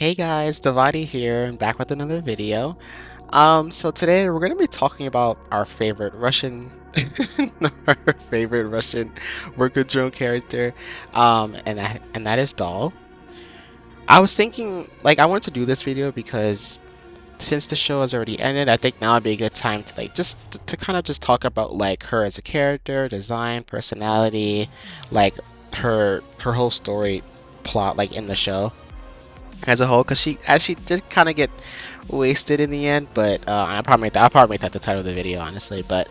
Hey guys, Devati here, and back with another video. So today we're gonna be talking about our favorite Russian, our favorite Russian worker drone character, and that is Doll. I was thinking, like, I wanted to do this video because since the show has already ended, I think now would be a good time to like just to kind of just talk about like her as a character, design, personality, like her whole story plot, like in the show as a whole, because she did kind of get wasted in the end. But I'll probably make that the title of the video, honestly. But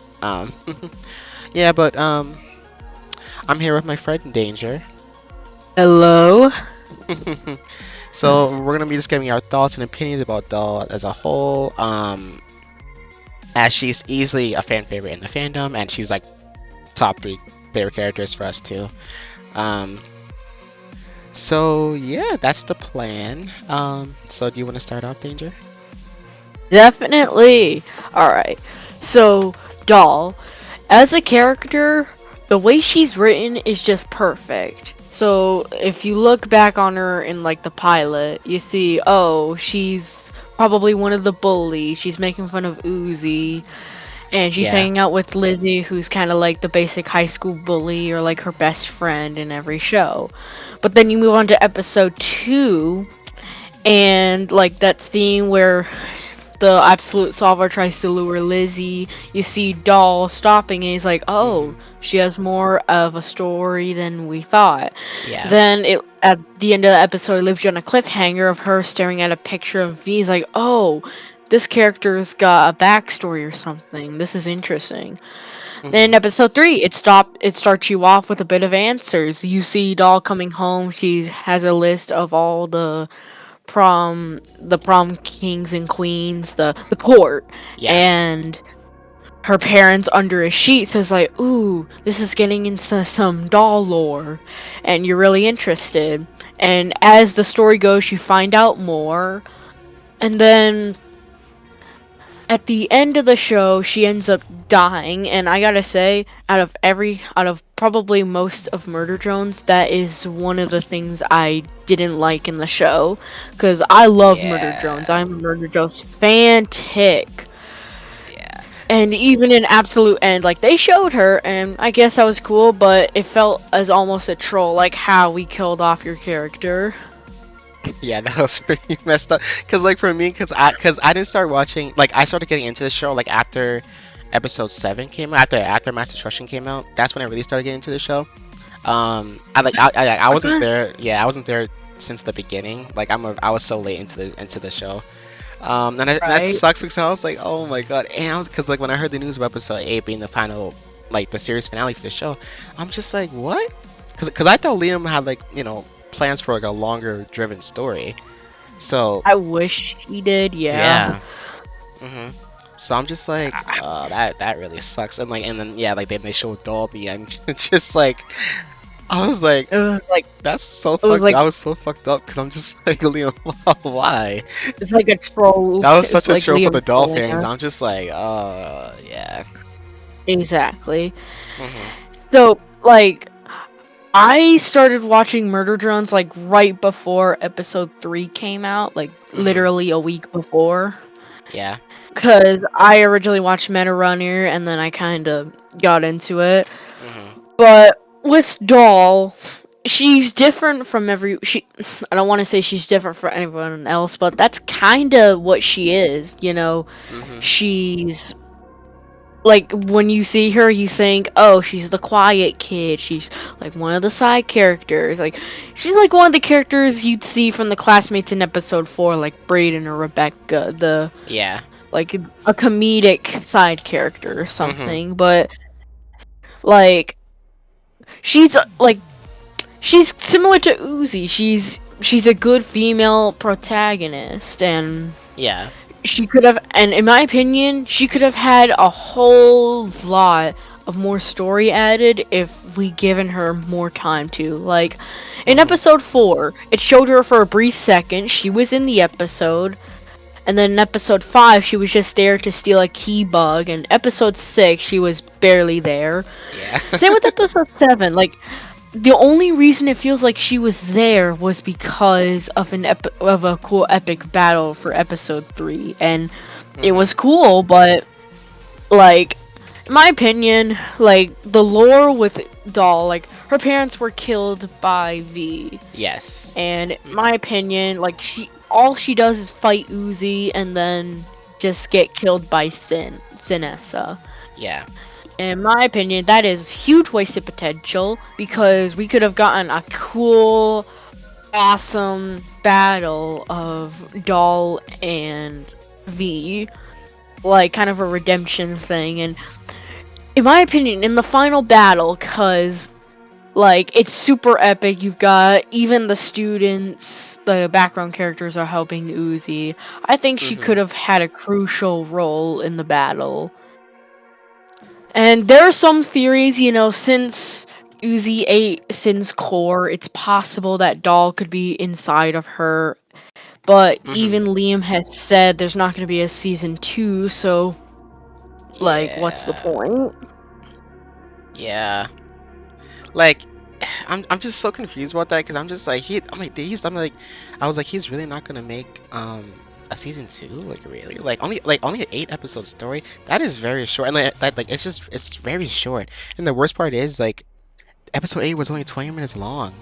yeah. But I'm here with my friend Danger. Hello. So we're gonna be just giving our thoughts and opinions about Doll as a whole. As she's easily a fan favorite in the fandom, and she's like top three favorite characters for us too. Um, so yeah, that's the plan. So do you want to start off, Danger? Definitely. Alright. So, Doll, as a character, the way she's written is just perfect. So, if you look back on her in like the pilot, you see, oh, she's probably one of the bullies. She's making fun of Uzi. And she's Yeah. hanging out with Lizzie, who's kind of like the basic high school bully or like her best friend in every show. But then you move on to episode 2, and like that scene where the absolute solver tries to lure Lizzie, you see Doll stopping and he's like, oh, Hmm. she has more of a story than we thought. Yeah. Then it at the end of the episode it leaves you on a cliffhanger of her staring at a picture of V. He's like, oh, this character's got a backstory or something. This is interesting. Then Hmm. episode 3, it starts you off with a bit of answers. You see Doll coming home, she has a list of all the prom kings and queens, the court, Yeah. and her parents under a sheet. So it's like, ooh, this is getting into some Doll lore, and you're really interested. And as the story goes, you find out more, and then at the end of the show, she ends up dying. And I gotta say, out of probably most of Murder Drones, that is one of the things I didn't like in the show, because I love Murder Drones. Yeah. I'm a Murder Drones fanatic. Yeah. And even in Absolute End, like they showed her, and I guess that was cool, but it felt as almost a troll, like how we killed off your character. Yeah, that was pretty messed up. Cause like for me, cause I didn't start watching. Like I started getting into the show like after episode 7 came out. After Master Trushin came out, that's when I really started getting into the show. I wasn't Okay. there. Yeah, I wasn't there since the beginning. Like I was so late into the show. And that Right. sucks because I was like, oh my god. And I was because like when I heard the news of episode 8 being the final, like the series finale for the show, I'm just like, what? Because I thought Liam had like plans for like a longer driven story. So I wish he did, yeah. yeah. hmm So I'm just like, that really sucks. And then yeah, like then they showed Doll at the end. It's just like I was like, It was like, that's so it was fucked. like, I was so fucked up because I'm just like, Liam, why? it's like a troll. That was It's such a like show for Liam the Doll trolling fans. her. I'm just like, yeah. Exactly. hmm So, like, I started watching Murder Drones like right before episode 3 came out, like hmm literally a week before. Yeah. Because I originally watched Meta Runner and then I kind of got into it. hmm But with Doll, she's different from I don't want to say she's different from anyone else, but that's kind of what she is, you know. hmm She's like, when you see her, you think, oh, she's the quiet kid. She's like one of the side characters. Like, she's like one of the characters you'd see from the classmates in episode 4, like Brayden or Rebecca, the Yeah. like a comedic side character or hmm something. But like, she's she's similar to Uzi. She's a good female protagonist, and Yeah. she could have, and in my opinion, she could have had a whole lot of more story added if we given her more time to. Like in hmm episode 4, it showed her for a brief second. She was in the episode, and then in episode 5, she was just there to steal a key bug. And episode 6, she was barely there. Yeah. Same with episode 7. Like, the only reason it feels like she was there was because of of a cool epic battle for episode 3, and it was Mm-hmm. cool, but like in my opinion, like the lore with Doll, like her parents were killed by V, Yes. and in Mm-hmm. my opinion, like she does is fight Uzi and then just get killed by Sinessa. Yeah. In my opinion, that is huge wasted potential because we could have gotten a cool, awesome battle of Doll and V, like kind of a redemption thing. And in my opinion, in the final battle, cause like it's super epic. You've got even the students, the background characters are helping Uzi. I think she Mm-hmm. could have had a crucial role in the battle. And there are some theories, since Uzi ate Sin's core, it's possible that Doll could be inside of her. But Mm-hmm. even Liam has said there's not going to be a season 2, so, like, what's the Yeah. point? Yeah. Like, I'm just so confused about that because I'm just like I was like he's really not gonna make a season 2, like really, like only an 8 episode story. That is very short, and like it's very short. And the worst part is like episode 8 was only 20 minutes long.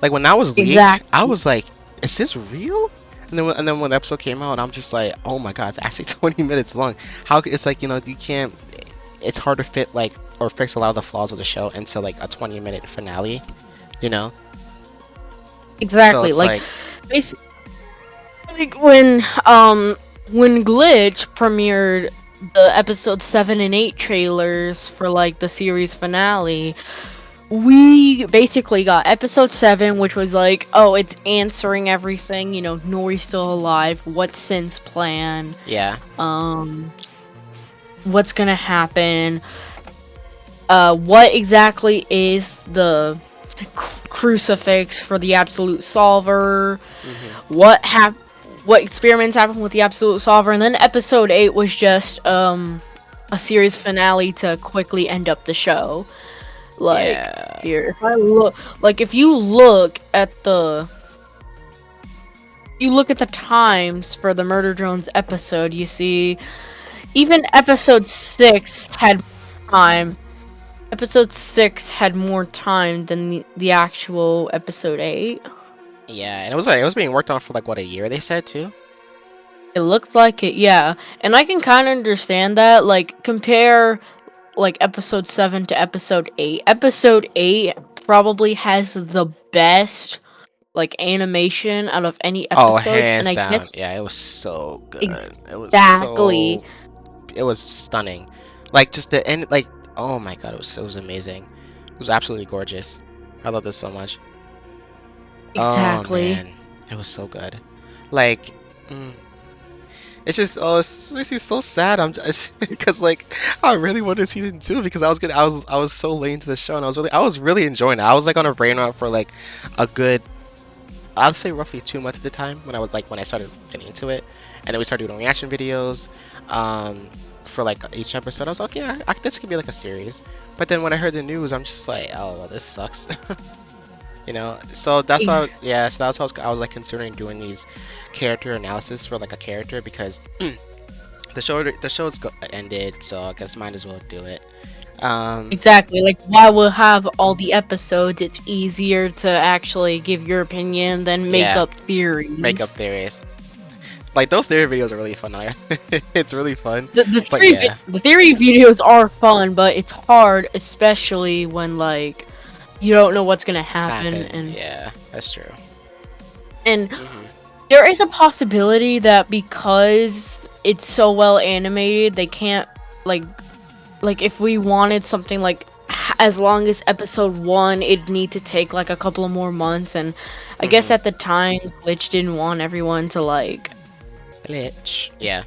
Like when that was leaked, I Exactly. was like, is this real? And then when the episode came out, I'm just like, oh my god, it's actually 20 minutes long. It's like, you can't, it's hard to fit like or fix a lot of the flaws of the show into like a 20-minute finale, you know? So Exactly. it's Like, like, basically, when Glitch premiered the episode 7 and 8 trailers for, like, the series finale, we basically got episode 7, which was like, oh, it's answering everything, Nori's still alive, what's Sin's plan, yeah, um, what's gonna happen, what exactly is the crucifix for the Absolute Solver, hmm, what what experiments happened with the Absolute Solver, and then episode 8 was just, a series finale to quickly end up the show. Like, yeah, here, if I look, like, if you look at the times for the Murder Drones episode, you see even episode 6 had time. Episode 6 had more time than the actual episode 8. yeah. And it was being worked on for like what, a year they said too. It looked like it, yeah. And I can kind of understand that. Like, compare, like, episode 7 to episode 8. Episode 8 probably has the best, like, animation out of any Oh, episodes, and hands I down. guess Yeah, it was so good. exactly, It was stunning. Like just the end, like oh my god, it was amazing. It was absolutely gorgeous. I love this so much. Oh exactly, man, it was so good. Like, mm, it's just it makes me so sad. I'm just because like I really wanted season 2 because I was so late into the show and I was really enjoying it. I was like on a brain rot for like a good, I'd say roughly 2 months at the time when I started getting into it, and then we started doing reaction videos, um, for like each episode. I was like, yeah, this could be like a series. But then when I heard the news, I'm just like, oh, well, this sucks. So that's why, Ex- yeah, so that's why I was like considering doing these character analysis for like a character because the show's ended, so I guess might as well do it. Um, exactly. Like, while we'll have all the episodes, it's easier to actually give your opinion than make yeah, up makeup theories. theories. Like those theory videos are really fun. It's really fun, The, the but theory vi- yeah, the theory videos are fun, but it's hard, especially when, like, you don't know what's gonna happen, happen. Yeah, that's true. and Hmm. there is a possibility that because it's so well animated, they can't, like if we wanted something like as long as episode 1, it'd need to take like a couple of more months, and I guess Hmm. at the time Glitch didn't want everyone to, like, Glitch. Yeah.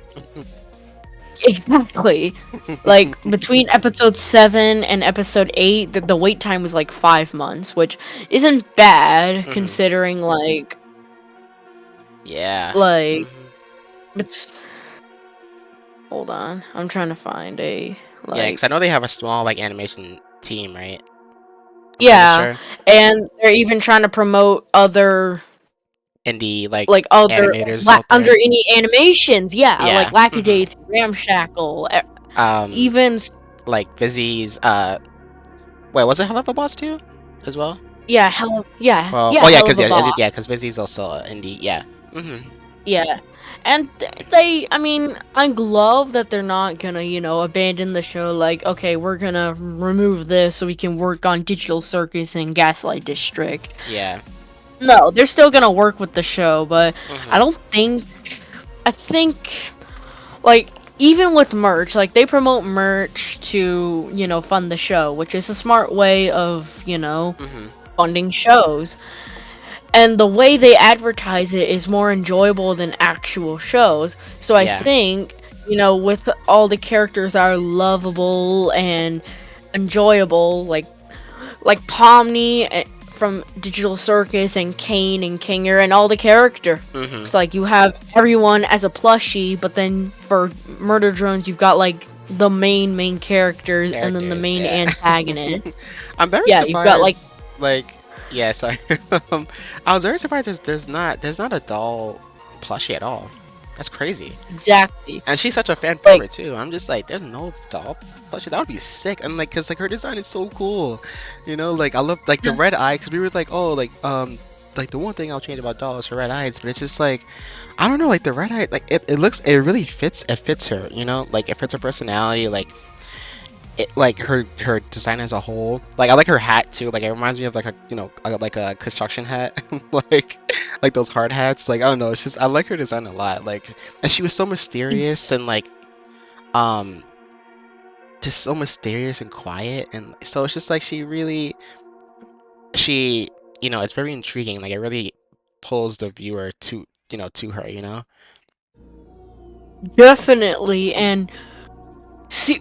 exactly, like, between episode 7 and episode 8, the wait time was like 5 months, which isn't bad Hmm. considering, like Yeah. like Hmm. it's hold on, I'm trying to find a, Yeah, because like, I know they have a small like animation team, right? Yeah, Signature, and they're even trying to promote other indie like like other animators out under there. any animations. Yeah, like Yeah. Lackey Daisy, Ramshackle, Um, even like Vizzy's. Wait, was it Hell of a Boss too, as well? yeah, hell, yeah, Well, yeah, oh yeah, hell of cause a yeah, boss. yeah, cause Vizzy's also indie. Yeah. Yeah. And they, I mean, I love that they're not gonna, abandon the show like, okay, we're gonna remove this so we can work on Digital Circus and Gaslight District. Yeah. No, they're still gonna work with the show, but I Mhm. don't think, I think, like, even with merch, like, they promote merch to, fund the show, which is a smart way of, Mhm. funding shows. And the way they advertise it is more enjoyable than actual shows. So I Yeah. think, with all the characters are lovable and enjoyable, like Pomni from Digital Circus and Kane and Kinger and all the characters. Mhm. Like you have everyone as a plushie, but then for Murder Drones you've got like the main characters and then the Characters. main Yeah. antagonist. I'm very Yeah, you've got like surprised. Like, yeah, sorry. um, I was very surprised. There's not a doll plushie at all. That's crazy. exactly. And she's such a fan Like favorite too. I'm just like, there's no doll plushie. That would be sick. And like, cause like her design is so cool. Like I love like the red eye. Cause we were like, oh, like the one thing I'll change about doll is her red eyes. But it's just like, I don't know, like the red eye, like it really fits. It fits her. Like it fits her personality. Like her design as a whole. Like I like her hat too. Like it reminds me of like like a construction hat, like those hard hats. Like I don't know. It's just I like her design a lot. Like and she was so mysterious and like um just so mysterious and quiet, and so it's just like she it's very intriguing. Like it really pulls the viewer to her. definitely, and see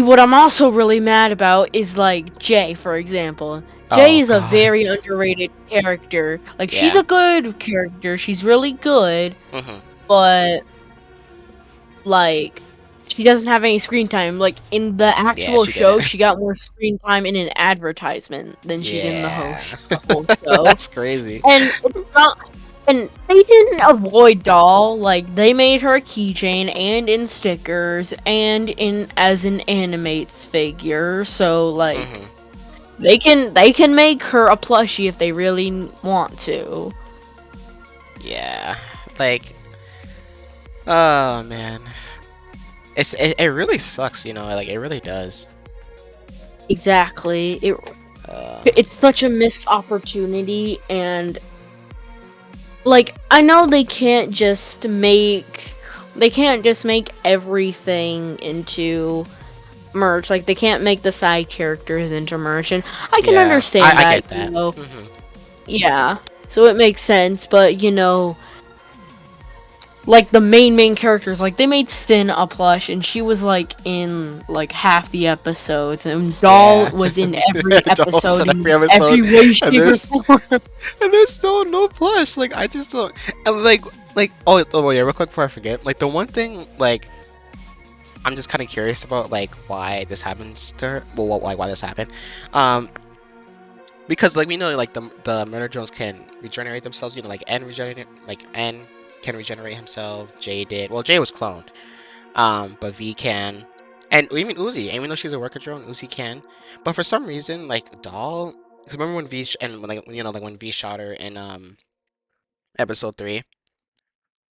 what I'm also really mad about is like Jay, for example. Jay Oh is a God. very underrated character. Like she's Yeah. a good character. She's really good, Hmm. but like she doesn't have any screen time. Like in the Yeah, actual she did show, it. she got more screen time in an advertisement than she did in the Yeah. whole show. That's crazy. And it's not. And they didn't avoid Doll. Like they made her a keychain and in stickers and in as an animates figure. So like Hmm. they can make her a plushie if they really want to. Yeah. Like, oh man. It really sucks, like it really does. Exactly. Uh, It's such a missed opportunity, and like I know they can't just make everything into merch. Like they can't make the side characters into merch, and I can yeah, understand I that, get that. Yeah. So it makes sense, but like the main characters, like they made Sin a plush, and she was like in like half the episodes, and Doll Yeah. was in every Dolls episode in in every episode, every way, and shape, or there's form. and there's still no plush. Like I just don't. And like oh yeah, real quick before I forget. Like the one thing like I'm just kind of curious about like why this happens to her. Well, why this happened. Um, because like we know like the murder drones can regenerate themselves. N can regenerate himself. Jay did. Well, Jay was cloned. But V can, and even Uzi. Even though she's a worker drone, Uzi can. But for some reason, like Doll, 'cause remember when and when, like when V shot her in episode 3,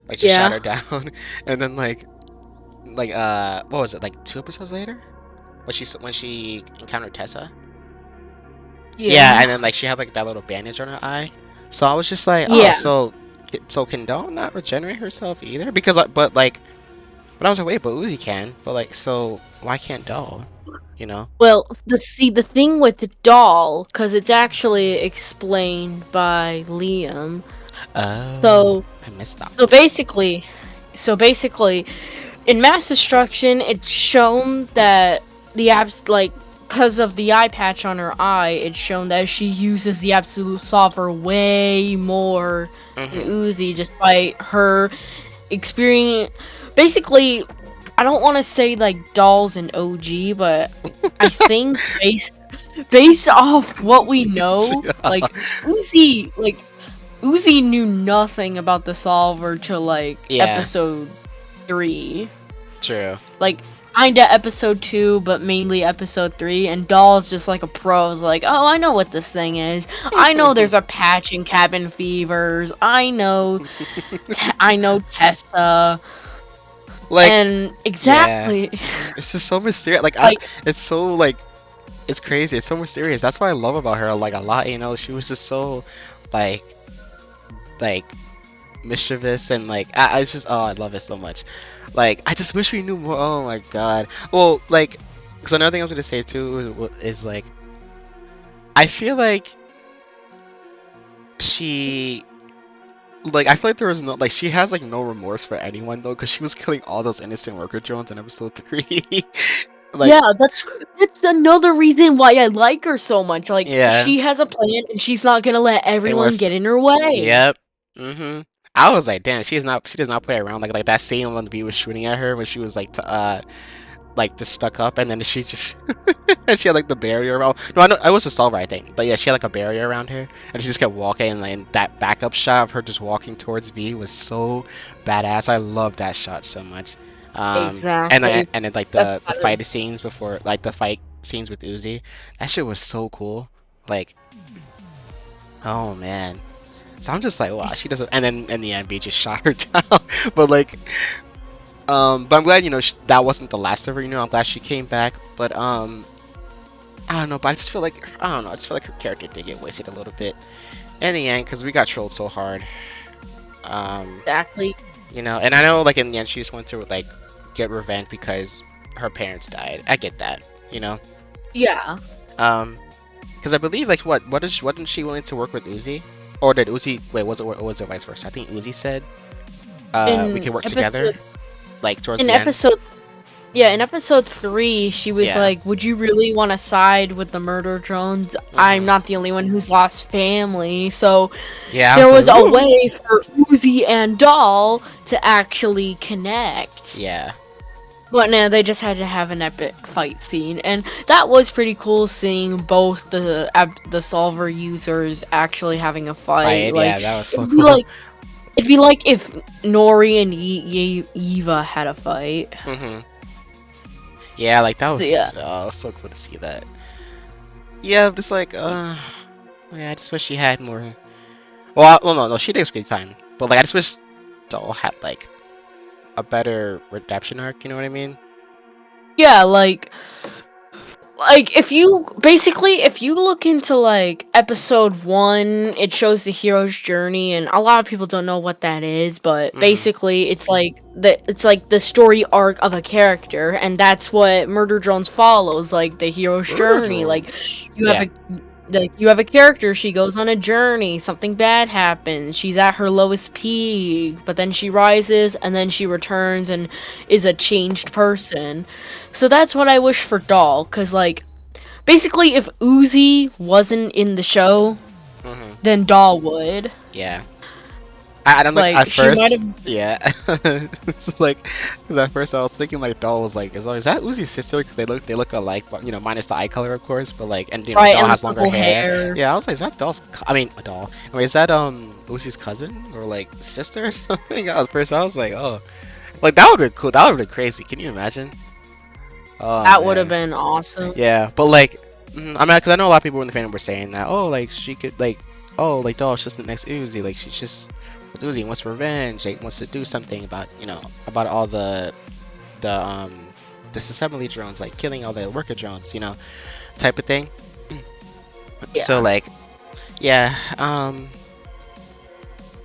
like just shot Yeah. her down, and then what was it, like 2 episodes later, when she encountered Tessa. Yeah, Yeah. and then like she had like that little bandage on her eye. So I was just like, oh, Yeah. so can Doll not regenerate herself either? Because but I was like, wait, but Uzi can. But like, so why can't Doll? You know? Well, the thing with the doll, because it's actually explained by Liam. Oh, So, I missed so that. basically, so basically, in Mass Destruction, it's shown that the abs like because of the eye patch on her eye, it's shown that she uses the Absolute Solver way more than Mhm. Uzi, despite her experience. Basically, I don't want to say like dolls and OG, but I think based based off what we know, Uzi, Uzi knew nothing about the solver till Yeah, episode 3. true. Like kinda episode 2, but mainly episode 3. And Doll's just like a pro. Is like, oh, I know what this thing is. I know there's a patch in Cabin Fevers. I know Tessa, Like, and yeah, exactly, it's just so mysterious. Like, like it's so like it's crazy. It's so mysterious. That's what I love about her like a lot. You know, she was just so like like mischievous and like I just I love it so much. Like I just wish we knew more. Oh my god. Well, like, so another thing I was gonna say too is like I feel like she I feel like there was no like she has like no remorse for anyone though because she was killing all those innocent worker drones in episode 3. Like yeah, that's another reason why I like her so much. Like yeah, she has a plan, and she's not gonna let it everyone was get in her way. yep. I was like, damn, she does not play around like that scene when the bee was shooting at her when she was like just stuck up and then she just and she had like the barrier around. No, I know I was a solver I think, but yeah, she had like a barrier around her and she just kept walking and like that backup shot of her just walking towards V was so badass. I love that shot so much. Exactly. And then like That's the better. fight scenes before like the fight scenes with Uzi, that shit was so cool. Like, oh man. So I'm just like, wow, she doesn't. And then in the end, V just shot her down. But like, but I'm glad you know that wasn't the last of her. You know, I'm glad she came back. But I don't know. But I just feel like I don't know. I just feel like her character did get wasted a little bit in the end because we got trolled so hard. Um, Exactly. you know, and I know like in the end she just went to like get revenge because her parents died. I get that. You know, Yeah. um, because I believe like wasn't she willing to work with Uzi? Or did Uzi wait? Was it vice versa? I think Uzi said we In can work together episode like towards in the end. episode Yeah, in episode 3, she was Yeah. like, would you really want to side with the murder drones? I'm hmm not the only one who's lost family. So Yeah, I was there like, was a ooh. way for Uzi and Doll to actually connect. Yeah. But no, they just had to have an epic fight scene. And that was pretty cool seeing both the Solver users actually having a fight. Fight. Yeah, Like, that was so it'd be cool. like, it'd be like if Nori and Eva had a fight. hmm Yeah, like that So was yeah. so cool to see that. Yeah, I'm just like, yeah, I just wish she had more. Well, no, she takes great time, but like, I just wish Doll had like a better redemption arc. You know what I mean? Yeah, if you look into like episode 1, it shows the hero's journey, and a lot of people don't know what that is, but hmm basically it's like the story arc of a character, and that's what Murder Drones follows, like the hero's Murder journey. Like drones. you have Yeah. a you have a character, she goes on a journey, something bad happens, she's at her lowest peak, but then she rises and then she returns and is a changed person. So that's what I wish for Doll, cuz like basically if Uzi wasn't in the show, hmm then Doll would. Yeah. I don't like Like at she might first. have Yeah, it's like because at first I was thinking like Doll was like, is that Uzi's sister? Because they look alike, but you know, minus the eye color, of course. But like, and you know, right Doll and the has longer purple hair. hair. Yeah, I was like, is that Doll's? I mean, a doll. Wait, is that Uzi's cousin or like sister or something? At first I was like, oh, like that would be cool. That would be crazy. Can you imagine? Oh That would have man. been awesome. Yeah, but like, I mean, because I know a lot of people in the fandom were saying that, oh, like she could like, oh, like Doll's just the next Uzi, like she's just with Uzi wants revenge, like wants to do something about you know about all the disassembly drones, like killing all the worker drones, you know, type of thing. So Yeah. like, yeah,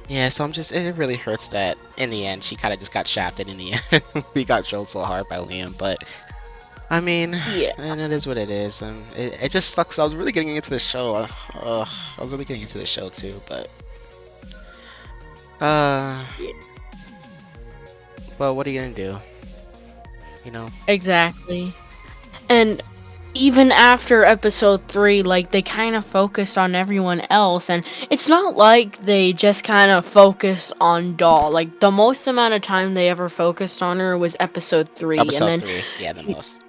yeah. So I'm just it really hurts that in the end she kind of just got shafted in the end. We got trolled so hard by Liam, but I mean, Yeah. and it is what it is. It just sucks. I was really getting into the show. I was really getting into the show too, uh, Yeah. but what are you gonna do? You know? Exactly. And even after episode 3, like they kind of focused on everyone else, and it's not like they just kind of focused on Doll. Like the most amount of time they ever focused on her was episode 3, and Episode then 3, yeah, the most.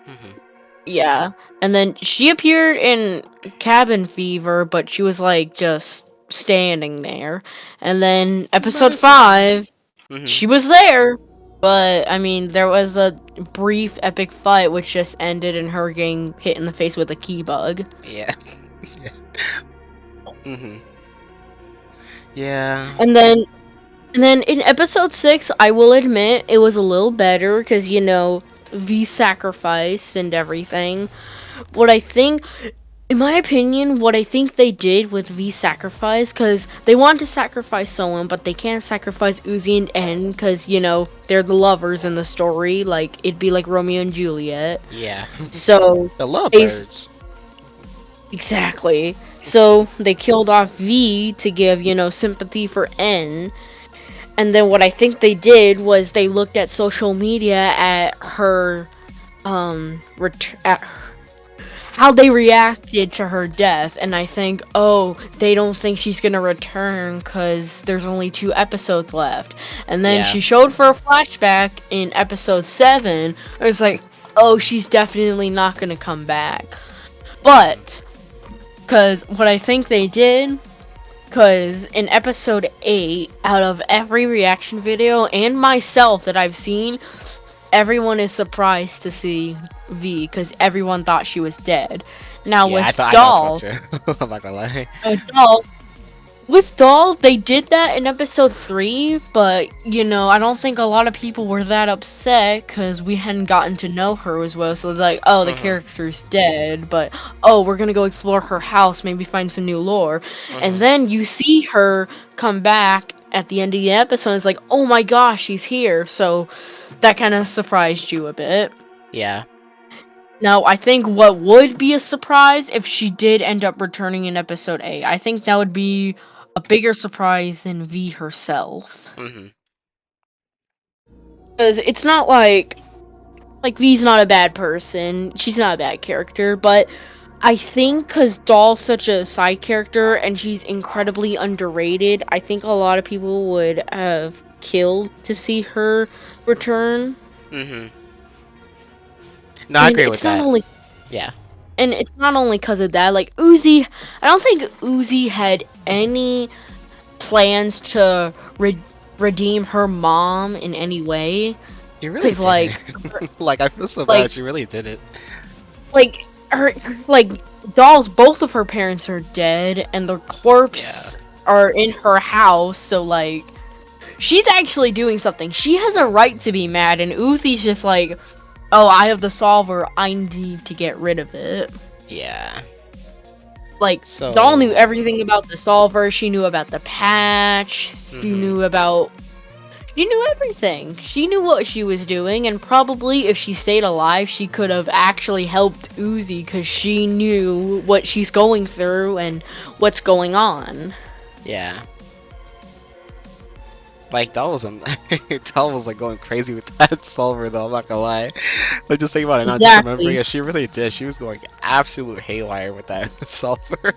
yeah, And then she appeared in Cabin Fever, but she was like just standing there. And then episode Medicine. 5, Hmm. she was there. But I mean, there was a brief epic fight which just ended in her getting hit in the face with a key bug. Yeah. Hmm. Yeah. And then in episode 6, I will admit it was a little better cuz V sacrifice and everything. What I think In my opinion, what I think they did with V sacrifice, because they want to sacrifice someone, but they can't sacrifice Uzi and N, because, they're the lovers in the story. Like, it'd be like Romeo and Juliet. Yeah. So, The they. lovebirds. Exactly. So, they killed off V to give, sympathy for N. And then what I think they did was they looked at social media at her, at how they reacted to her death, and I think, oh, they don't think she's gonna return because there's only 2 episodes left. And then Yeah. she showed for a flashback in episode 7. I was like, oh, she's definitely not gonna come back. But, because what I think they did, because in episode 8, out of every reaction video and myself that I've seen, everyone is surprised to see V because everyone thought she was dead. Now Yeah, with I thought so Doll, too. I'm not gonna lie. Doll, with Doll, they did that in episode 3, but I don't think a lot of people were that upset because we hadn't gotten to know her as well. So they're like, oh, the Uh-huh. character's dead, but oh, we're gonna go explore her house, maybe find some new lore. And Uh-huh. then you see her come back at the end of the episode. It's like, oh my gosh, she's here. So that kind of surprised you a bit. Yeah. Now, I think what would be a surprise if she did end up returning in episode 8. I think that would be a bigger surprise than V herself. Hmm. Because it's not like V's not a bad person. She's not a bad character, but I think because Doll's such a side character and she's incredibly underrated, I think a lot of people would have killed to see her return. Hmm. No, I And agree with that. Yeah. it's not only because of that. Like Uzi, I don't think Uzi had any plans to redeem her mom in any way. You really Cause didn't. her- Like, I feel so like bad. You really didn't. like her like Doll's both of her parents are dead, and their Yeah. corpse are in her house. So like, she's actually doing something. She has a right to be mad, and Uzi's just like, oh, I have the solver. I need to get rid of it. Yeah. Like, Doll knew So. everything about the solver. She knew about the patch. She Hmm. knew about. She knew everything. She knew what she was doing, and probably if she stayed alive, she could have actually helped Uzi because she knew what she's going through and what's going on. Yeah. Like, that was Doll was like going crazy with that solver though. I'm not gonna lie. Like, just think about it now. Just remembering Exactly. it, she really did. She was going absolute haywire with that solver.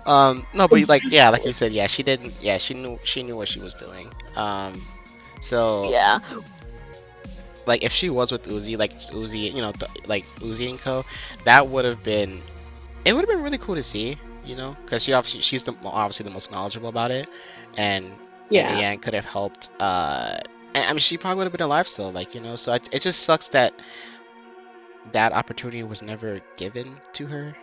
No, but like, yeah, like Exactly. you said, yeah, she didn't. Yeah, she knew what she was doing. So Yeah. like, if she was with Uzi, like Uzi, like Uzi and Co, that would have been. It would have been really cool to see, because she's obviously the most knowledgeable about it, and in the Yeah. end could have helped. And, I mean, she probably would have been alive still, like, So it just sucks that that opportunity was never given to her.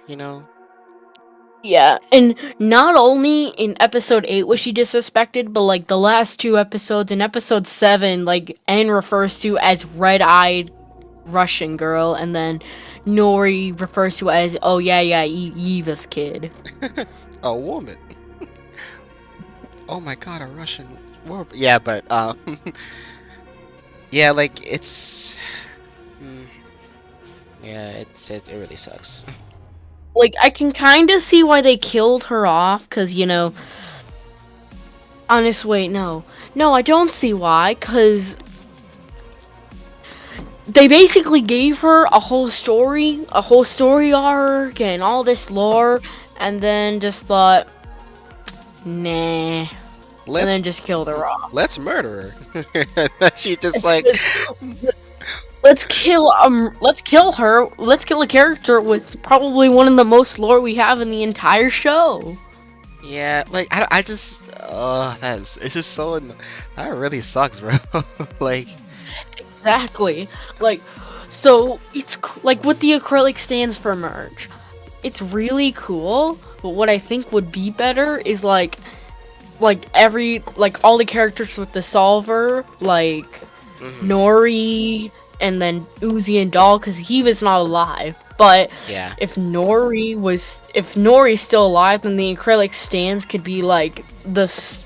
Yeah, and not only in episode 8 was she disrespected, but like the last 2 episodes, in episode 7, like N refers to as red-eyed Russian girl, and then Nori refers to as, oh yeah, Eva's kid. A woman. Oh my God, a Russian war. Yeah, but yeah, like mm, yeah, it really sucks. Like, I can kind of see why they killed her off, because, honest, wait, no. No, I don't see why, because they basically gave her a whole story arc, and all this lore, and then just thought, nah, and Let's then just killed her off. let's murder her. She just like, let's kill her. Let's kill a character with probably one of the most lore we have in the entire show. Yeah, like I just, that's it's just so that really sucks, bro. Like, Exactly. Like, so like what the acrylic stands for merge. It's really cool, but what I think would be better is like all the characters with the solver, like mhm, Nori and then Uzi and Doll, because he was not alive. But yeah, if Nori's still alive, then the acrylic stands could be like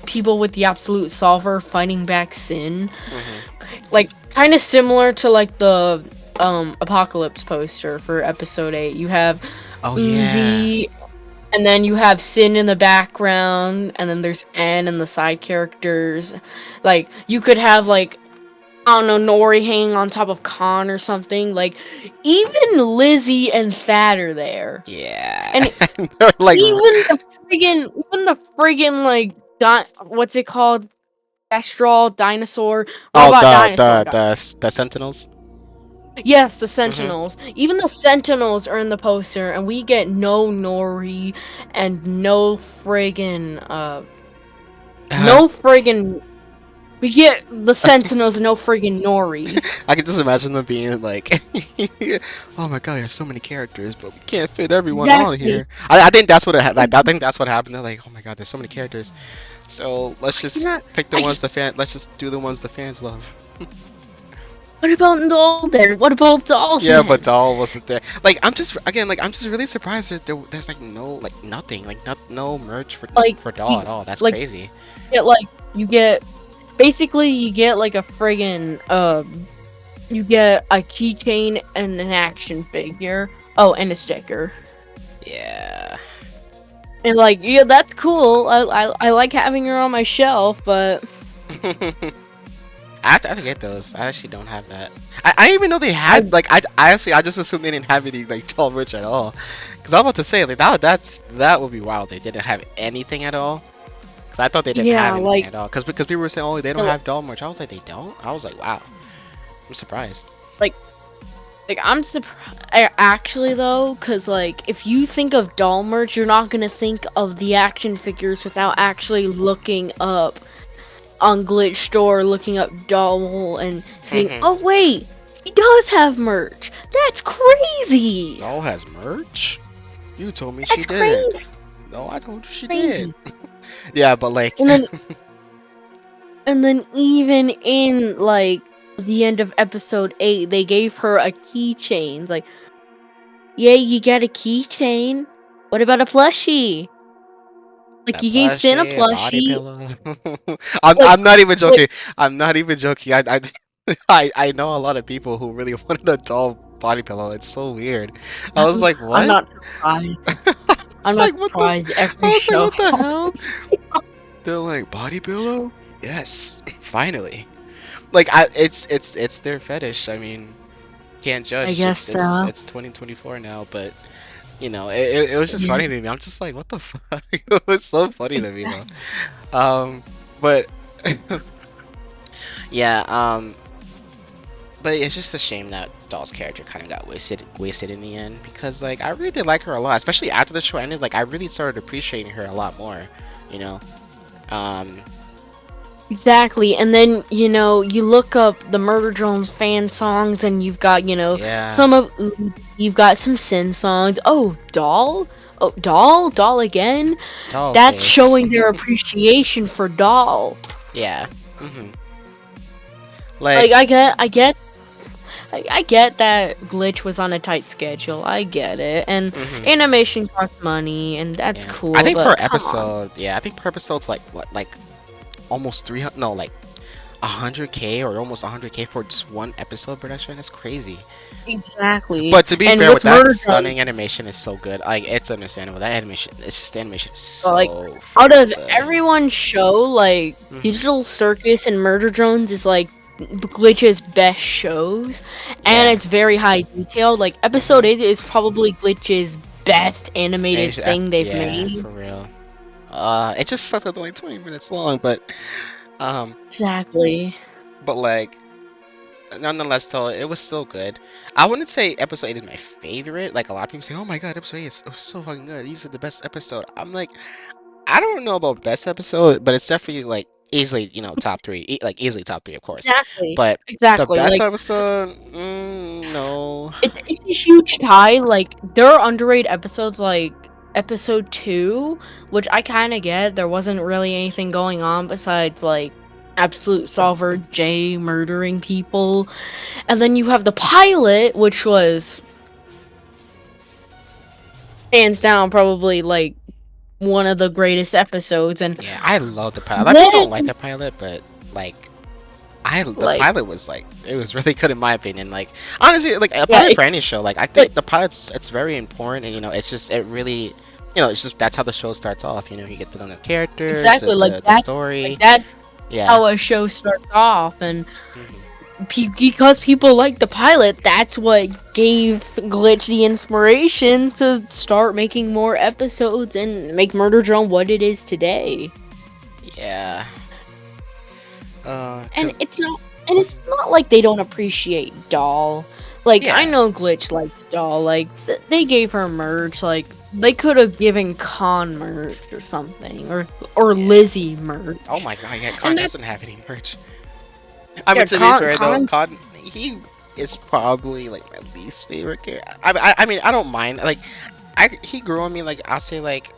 people with the absolute solver fighting back Sin, mhm. like kind of similar to like the Apocalypse poster for episode 8. You have Oh yeah, Uzi, and then you have Sin in the background, and then there's N and the side characters. Like you could have like, I don't know, Nori hanging on top of Khan or something. Like even Lizzie and Thad are there, yeah. and They're like, even the friggin' like what's it called? Astral dinosaur, oh, robot dinosaur. the Sentinels. Yes, the Mhm. Sentinels. Even the Sentinels are in the poster, and we get no Nori and Uh, no friggin' we get the Sentinels and no friggin' Nori. I can just imagine them being like, "Oh my god, there's so many characters, but we can't fit everyone on Exactly. here." I think that's what like, I think that's what happened. They're like, "Oh my god, there's so many characters, so let's just Yeah, pick the I, ones Let's just do the ones the fans love." what about Doll then? What about Doll Yeah, but then? Doll wasn't there. Like, I'm just again, like, I'm just really surprised there's like no, like, nothing, like, no merch Like for Doll you at all. That's like crazy. get like you get basically you get like a friggin' you get a keychain and an action figure. Oh, and a sticker. Yeah. And like, yeah, that's cool. I like having her on my shelf, but I have to get those. I actually don't have that. I didn't even know they I had, like, I honestly, I just assumed they didn't have any, like, tall merch at all. Because I'm about to say, like, that would be wild. They didn't have anything at all. Because I thought they didn't yeah, have anything like at all. Because people were saying, oh, they don't like have doll merch. I was like, they don't? I was like, wow. I'm surprised. like, I'm surprised. Actually, though, because like if you think of doll merch, you're not gonna think of the action figures without actually looking up on Glitch Store, looking up doll and seeing. Mm-hmm. Oh wait, he does have merch. That's crazy. Doll has merch? You told me she That's didn't. crazy. No, I told you she did. Crazy. Yeah, but, like, And then even in like the end of episode 8, they gave her a keychain. Like, yeah, you get a keychain. What about a plushie? Like that you gave Finn a plushie, a body plushie. pillow. Like I'm not even like joking. I'm not even joking. I know a lot of people who really wanted a doll body pillow. It's so weird. I was like, I'm what? not surprised. I'm It's not like, what the? surprised. I Every was like, show what the hell? has. They're like, body pillow? Yes, finally. Like, it's their fetish. I mean, can't I judge. guess It's 2024 now, but it was just yeah, funny to me. I'm just like, what the fuck? It was so funny to me though. But yeah, but it's just a shame that Doll's character kind of got wasted in the end because, like, I really did like her a lot, especially after the show ended. Like, I really started appreciating her a lot more, you know. Um, exactly. And then you look up the Murder Drones fan songs, and you've got yeah, some of you've got some Sin songs. Oh, Doll. Oh, Doll again. Doll That's face. showing their appreciation for Doll. Yeah. hmm Like Like, I get that Glitch was on a tight schedule. I get it, and hmm animation costs money, and that's yeah. I cool. think per But come on, episode, yeah, I think per episode's like what, like almost 300, no, like 100K or almost 100K for just one episode production. That's crazy. exactly. But to be And fair, with with that Murder Drone, stunning animation is so good. Like, it's understandable. That animation, it's just the animation is like so out freaking of good. everyone's show, like hmm Digital Circus and Murder Drones is like Glitch's best shows, and Yeah. it's very high detailed. Like episode hmm 8 is probably Glitch's best animated thing they've Yeah, made. for real. It just sucked that it's only 20 minutes long, um, Exactly. but like, nonetheless, though, it was still good. I wouldn't say episode 8 is my favorite. Like a lot of people say, "Oh my god, episode 8 is so fucking good. These are the best episode." I'm like, I don't know about best episode, but it's definitely like easily, top three. Like easily top three, of course. Exactly. But the Exactly. best Like episode, no. it's a huge tie. Like there are underrated episodes like episode 2, which I kind of get. There wasn't really anything going on besides like absolute solver Jay murdering people. And then you have the pilot, which was hands down probably like one of the greatest episodes. And Yeah, I love the pilot. A lot of people don't like then the pilot, but like the like pilot was like it was really good in my opinion. Like honestly, like a yeah, pilot it's for any show, like I like think the pilot's it's very important, and it's just it really, it's just that's how the show starts off. You get to know the characters, exactly the story. that's Yeah. how a show starts off. And Hmm. because people like the pilot, that's what gave Glitch the inspiration to start making more episodes and make Murder Drone what it is today. Yeah. And Cause it's not like they don't appreciate Doll. Like I yeah, know Glitch likes Doll. Like they gave her merch. Like they could have given Con merch or something, or yeah. Lizzie merch. Oh my god, yeah. Khan And that's doesn't have any merch. I mean, yeah, to be fair though, Con Khan he is probably like my least favorite character. I mean, I don't mind. Like, he grew on me. Like, I'll say like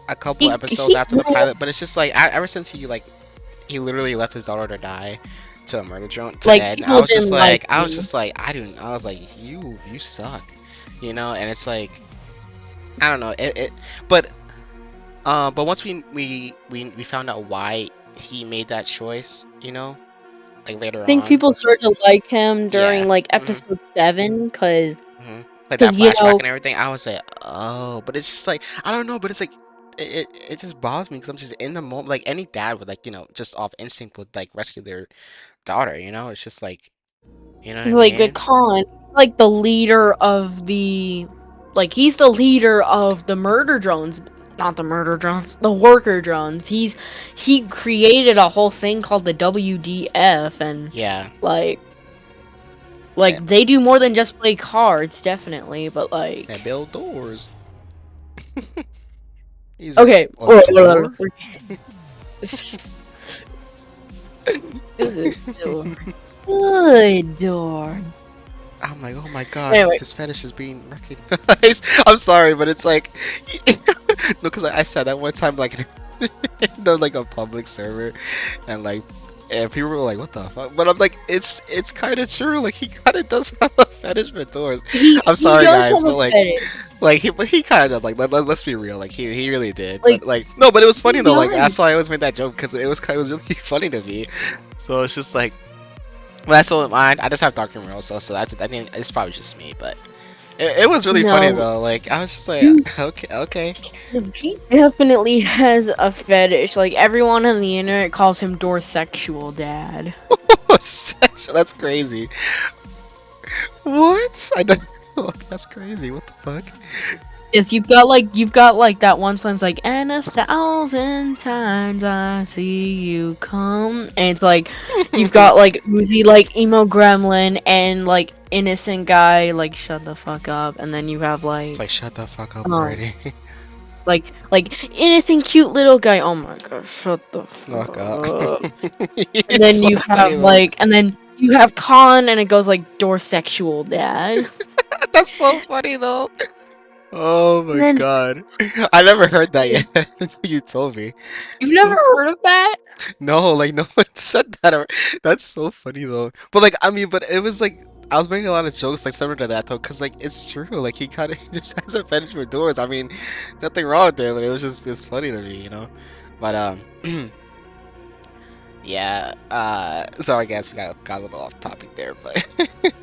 a couple episodes he after the grew up pilot, but it's just like ever since he literally left his daughter to die to a murder drone to like Ed. people didn't like him. I was like you suck, and it's like I don't know but once we found out why he made that choice, like later I think on. people started to like him during Yeah. like Hmm. episode 7, Hmm. Like that cause you flashback know and everything, I was like, oh, but it's just like I don't know, but it's like it just bothers me because I'm just in the moment. Like any dad would like just off instinct would like rescue their daughter. It's just like you know what I like a mean? con like the leader of the like he's the leader of the murder drones, not the murder drones, the worker drones. He created a whole thing called the WDF. And Yeah. like That they do more than just play cards, definitely, but that like build doors. He's like okay. a door. Good door. Good door. I'm like, oh my god, Anyway, his fetish is being recognized. I'm sorry, but it's like, no, because I said that one time, like, like a public server, and like, and people were like, what the fuck? But I'm like, it's kind of true. Like, he kind of does have a fetish for doors. I'm he sorry, does guys, have a but like, fetish. he kind of does. Like, let's be real. Like, he really did. Like But like, no, but it was funny he though. Like, that's does. why I always made that joke because it was really funny to me. So it's just like. Well, that's still mine. I just have dark humor also, so I think it's probably just me. But it was really funny No, though. Like I was just like, he okay, okay. he definitely has a fetish. Like everyone on the internet calls him Dorsexual Dad. Sexual. That's crazy. What? I don't. That's crazy. What the fuck? Yes, you've got like that one song's like, and 1,000 times I see you come, and it's like you've got like Uzi like emo gremlin and like innocent guy like shut the fuck up, and then you have It's like like shut the fuck up um already. like innocent cute little guy. Oh my god, shut the Oh god. fuck. And It's then so you funny have though. like, and then you have Khan, and it goes like Dorsexual Dad. That's so funny though. Oh And my then god. I never heard that yet until you told me. you've never heard of that? No, like no one said that. That's so funny though. But like, I mean, but it was like I was making a lot of jokes like similar to that though, because like it's true. Like he kind of just has a fetish for doors. I mean, nothing wrong with it, but it was just it's funny to me. But yeah. Sorry guys, we got a little off topic there, but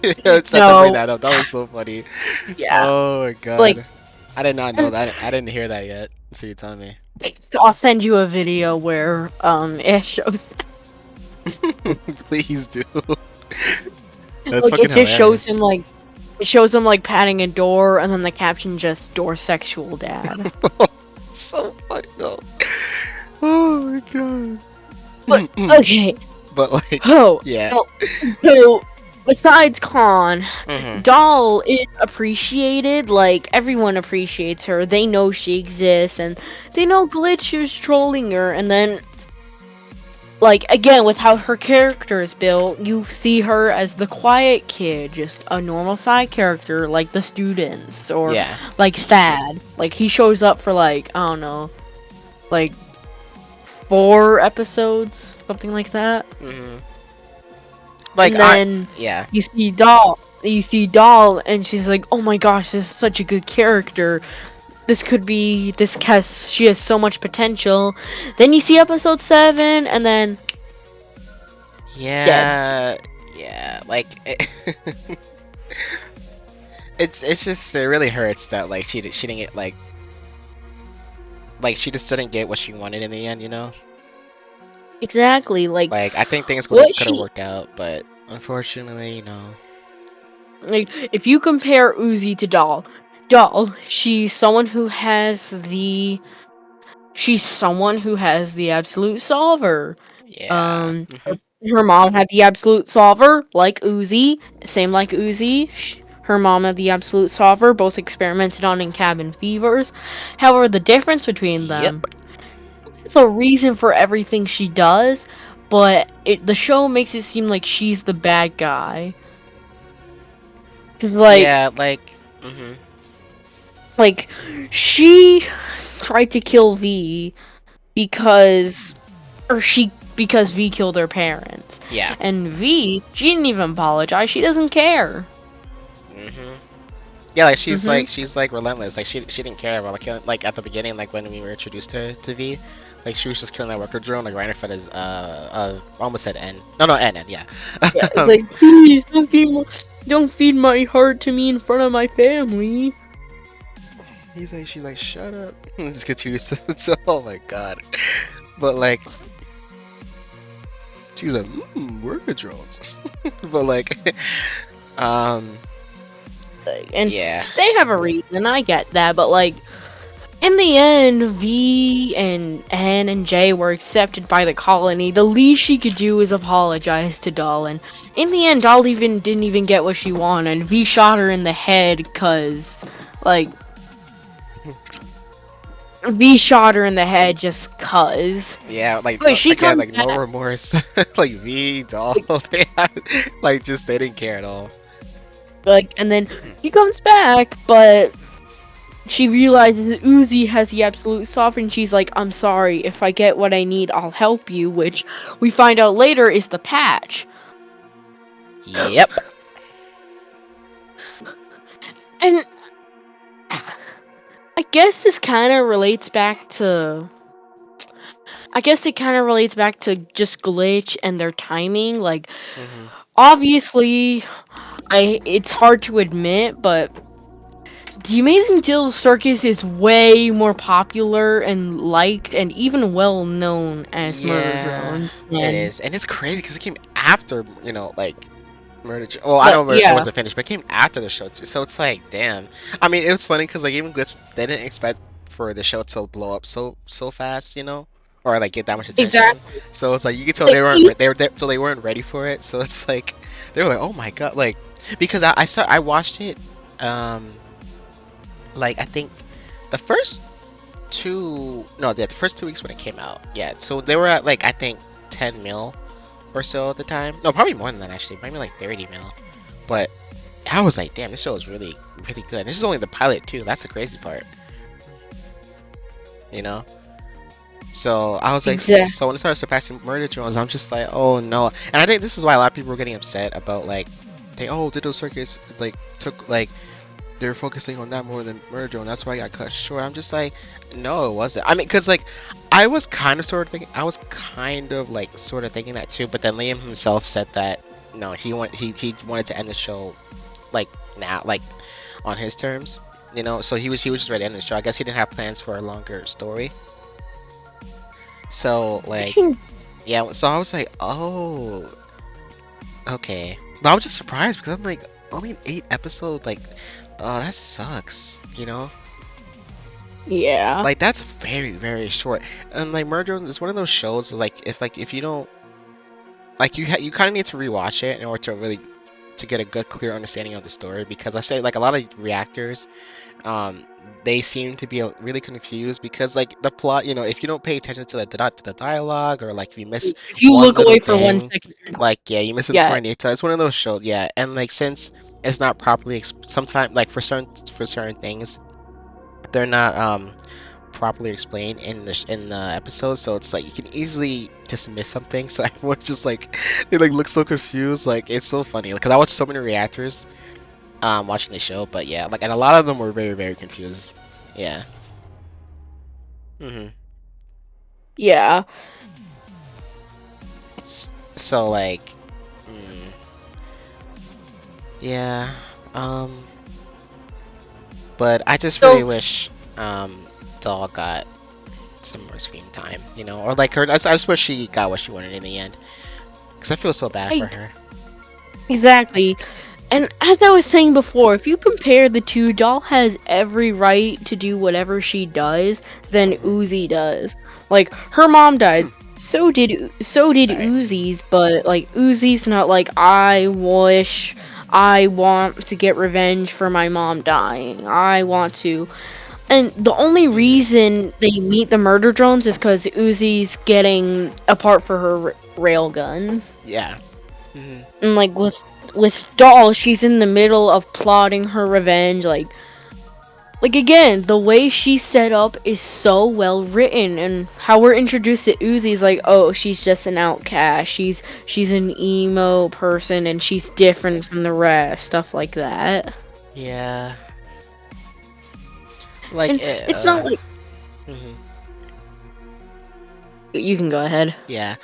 it's had to bring No, that up. That was so funny. yeah, Oh my like. god, I did not know that. I didn't hear that yet. So you telling me? I'll send you a video where it shows Please do. That's like fucking it just shows hilarious. him like it shows him like patting a door, and then the caption just door sexual dad. So funny though. Oh my But god. okay, But like, Oh, yeah. no. So besides Khan, Hmm. Doll is appreciated. Like everyone appreciates her. They know she exists, and they know Glitch is trolling her. And then, like again, with how her character is built, you see her as the quiet kid, just a normal side character, like the students or Yeah. like Thad. Like he shows up for like I don't know, like 4 episodes, something like that. Hmm. Like And I, then yeah, you see Doll, and she's like, "Oh my gosh, this is such a good character. She has so much potential." Then you see episode 7, and then dead. yeah, yeah. Like it's just it really hurts that like she didn't get like she just didn't get what she wanted in the end. You know. Exactly. Like Like I think things what could have she worked out, but unfortunately, like if you compare Uzi to Doll, she's someone who has the absolute solver. yeah. Um, her mom had the absolute solver, like Uzi. Same like Uzi. Her mom had the absolute solver, both experimented on in cabin fevers. However, the difference between Yep. them, it's a reason for everything she does, but the show makes it seem like she's the bad guy. Cause Yeah, like she tried to kill V because because V killed her parents. yeah. And V, she didn't even apologize. She doesn't care. Hmm. Yeah, like Mhm. she's like relentless. Like she didn't care about like like at the beginning, like when we were introduced to V, like she was just killing that worker drone like right in front of his almost said N. No, N, yeah. Yeah, it's um, like, please don't feed my heart to me in front of my family. she's like shut up. Just continues to oh my god. But like she was like worker drones. But like um And yeah. they have a reason. I get that, but like in the end, V and N and J were accepted by the colony. The least she could do is apologize to Doll, and in the end, Doll even didn't even get what she wanted. And V shot her in the head, like, V shot her in the head just cause. Yeah, like Wait, she again, comes like no back, remorse. Like V doll, they had, like just they didn't care at all. and then she comes back, but she realizes Uzi has the absolute sovereign. She's like, I'm sorry, if I get what I need, I'll help you, which we find out later is the patch. Yep. And I guess this kind of relates back to. I guess it kind of relates back to just Glitch and their timing. Like, Hmm. obviously, it's hard to admit, but The Amazing Dill Circus is way more popular and liked and even well known as Murder Yeah, Drones. it And is, and it's crazy because it came after like Murder. Well, I but know Murder Drones yeah, wasn't finished, but it came after the show too. So it's like, damn. I mean, it was funny because like even Glitch, they didn't expect for the show to blow up so fast, or like get that much attention. exactly. So it's like you could tell Like, they weren't they were so they weren't ready for it. So it's like they were like, oh my god, like because I watched it, um, like I think the first the first 2 weeks when it came out, yeah. So they were at like I think 10 mil or so at the time. No, probably more than that actually. Maybe like 30 mil. But I was like, damn, this show is really, really good. And this is only the pilot too. That's the crazy part, you know. So I was like, exactly. so when it started surpassing Murder Drones, I'm just like, oh no. And I think this is why a lot of people were getting upset about like, Ditto Circus like took like they're focusing on that more than Murder Drone. That's why I got cut short. I'm just like, no, it wasn't. I mean, because like I was kind of sort of thinking, I was kind of like sort of thinking that too. But then Liam himself said that no, he wanted to end the show like now, like on his terms, So he was just ready to end the show. I guess he didn't have plans for a longer story. So like yeah, so I was like, oh, okay. But I was just surprised because I'm like only an 8 episode, like, oh, that sucks. Yeah. Like that's very very short. And like Murder is one of those shows like it's like if you don't like you kind of need to rewatch it in order to really to get a good clear understanding of the story because I say like a lot of reactors um they seem to be really confused because like the plot, if you don't pay attention to the dialogue or like if you miss If you one look little away for one thing, second, you're not. like yeah, you miss Yeah, important detail. It's one of those shows, yeah, and like since it's not properly sometimes like for certain things they're not properly explained in in the episode, so it's like you can easily just miss something. So everyone's just like they like look so confused. Like it's so funny because I watch so many reactors watching the show, but yeah, like and a lot of them were very confused. Yeah. hmm yeah. So like, mm, yeah. Um, but I just really So wish Doll got some more screen time, or like her. I just wish she got what she wanted in the end, because I feel so bad for I her. exactly. And as I was saying before, if you compare the two, Doll has every right to do whatever she does than hmm Uzi does. Like her mom died, so did Sorry. Uzi's, but like Uzi's not like I want to get revenge for my mom dying. I want to. And the only hmm reason they meet the murder drones is because Uzi's getting a part for her railgun. Yeah. hmm And like with Doll, she's in the middle of plotting her revenge. Like again, the way she's set up is so well written, and how we're introduced to Uzi is like, oh, she's just an outcast. She's an emo person, and she's different from the rest. Stuff like that. Yeah. Like And it's not like mhm. you can go ahead. Yeah.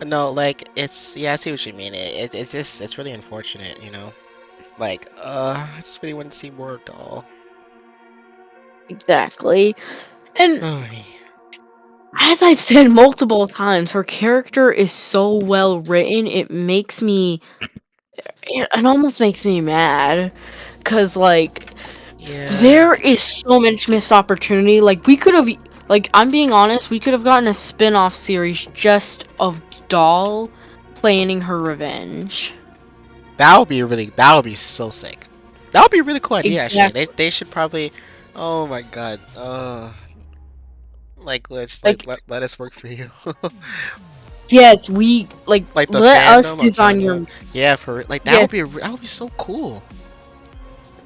No, like it's yeah, I see what you mean. It's just it's really unfortunate. Like, I just really want to see more Doll. Exactly. And Oh, as I've said multiple times, her character is so well written. It almost makes me mad, cause like yeah. there is so much missed opportunity. Like we could have, like I'm being honest, we could have gotten a spin-off series just of Doll planning her revenge. That would be so sick. That would be a really cool idea actually. Exactly. They should probably oh my God. Like Like let us work for you. yes, we like Like the let us fandom are design telling your them, yeah, like that would yes, be that would be so cool.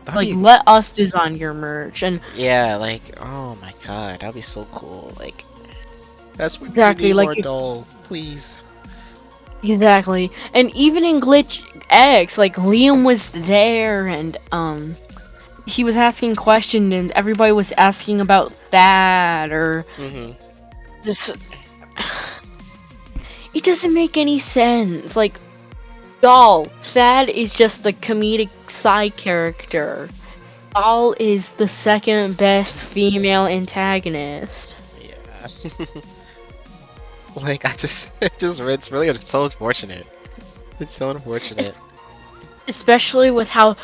That'd like be let us design your merch and yeah, like oh my God, that'd be so cool. Like we exactly need like more Doll, please. exactly. And even in Glitch X, like Liam was there and he was asking questions and everybody was asking about that or hmm just it doesn't make any sense. Like Doll, Thad is just the comedic side character. Doll is the second best female antagonist. Yeah. Like I just it's really so unfortunate. It's so unfortunate. Es- Especially with how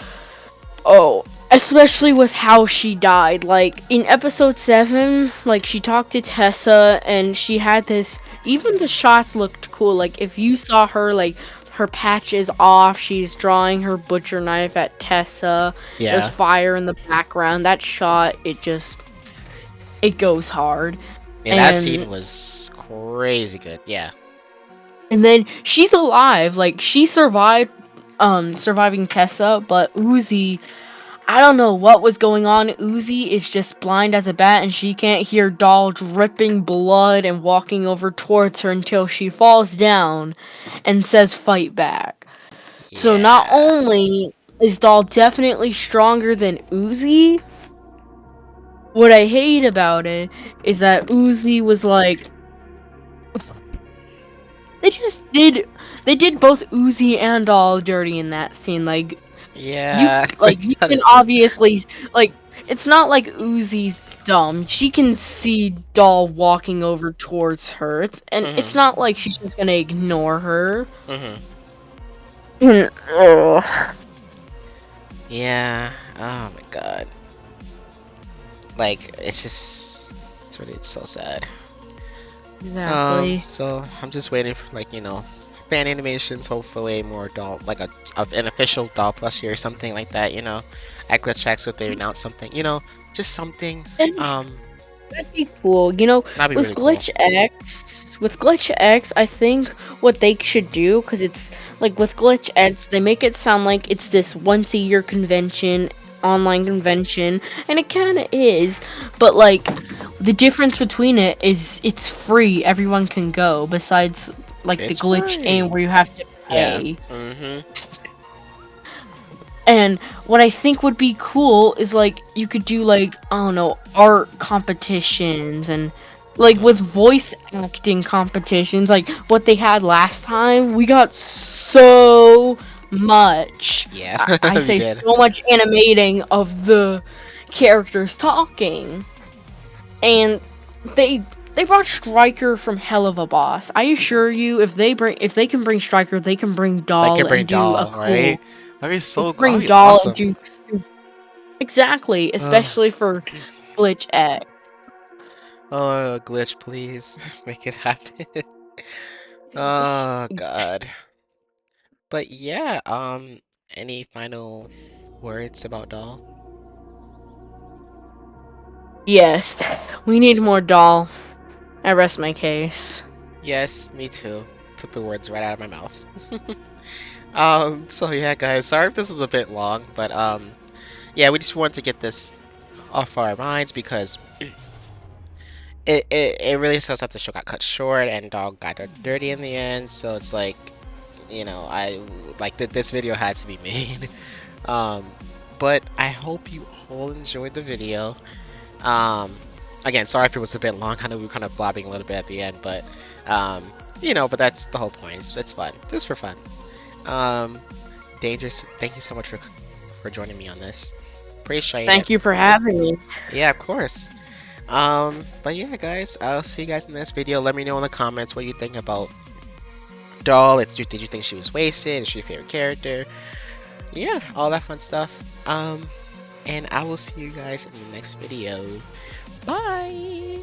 oh, especially with how she died. Like in episode 7, like she talked to Tessa and she had this even the shots looked cool. Like if you saw her like her patch is off, she's drawing her butcher knife at Tessa. There's Yeah. fire in the background. That shot it goes hard. Yeah, that And scene was crazy good. Yeah. and then she's alive. Like she survived surviving Tessa, but Uzi I don't know what was going on. Uzi is just blind as a bat and she can't hear Doll dripping blood and walking over towards her until she falls down and says fight back. So not Yeah. only is Doll definitely stronger than Uzi, what I hate about it is that Uzi was like they just did they did both Uzi and Doll dirty in that scene. Yeah. They You kind can of did. obviously like it's not like Uzi's dumb. She can see Doll walking over towards her. It's hmm not like she's just gonna ignore her. hmm Ugh. Yeah. Oh my God. Like it's so sad. Exactly. So I'm just waiting for like, fan animations, hopefully more doll, like an official doll plushie or something like that. At GlitchX if they announce something. Just something. And Um, that'd be cool. that'd be really cool. With Glitch X, I think what they should do, because it's like with Glitch X, they make it sound like it's this once a year convention, online convention, and it kind of is, but like the difference between it is it's free, everyone can go, besides like the It's Glitch in free. where you have to Yeah. pay. Mm-hmm. And what I think would be cool is like you could do like I don't know art competitions and like with voice acting competitions like what they had last time. We got so much. Yeah, I we say did. so much animating of the characters talking, and they they brought Striker from Hell of a Boss. I assure you, if they can bring Striker, they can bring Like Doll a brain and do a doll, right? cool. That'd be They so. can That'd bring be Doll and awesome. do exactly, Oh, especially for Glitch X. oh, glitch, please make it happen. Oh God. But yeah. Any final words about doll? Yes, we need more Doll. I rest my case. Yes, me too. Took the words right out of my mouth. So yeah, guys, sorry if this was a bit long, but yeah, we just wanted to get this off our minds because it really sucks that the show got cut short and dog got dirty in the end. So it's like, I like that this video had to be made. Um, but I hope you all enjoyed the video. Um, Again, sorry if it was a bit long. I know we were kind of blabbing a little bit at the end, but um, but that's the whole point. It's fun, just for fun. Um, Dangerous, thank you so much for joining me on this. Appreciate it. Thank you for having me. Yeah, of course. But yeah, guys, I'll see you guys in the next video. Let me know in the comments what you think about Doll. Did you think she was wasted? Is she your favorite character? Yeah, all that fun stuff. And I will see you guys in the next video. Bye!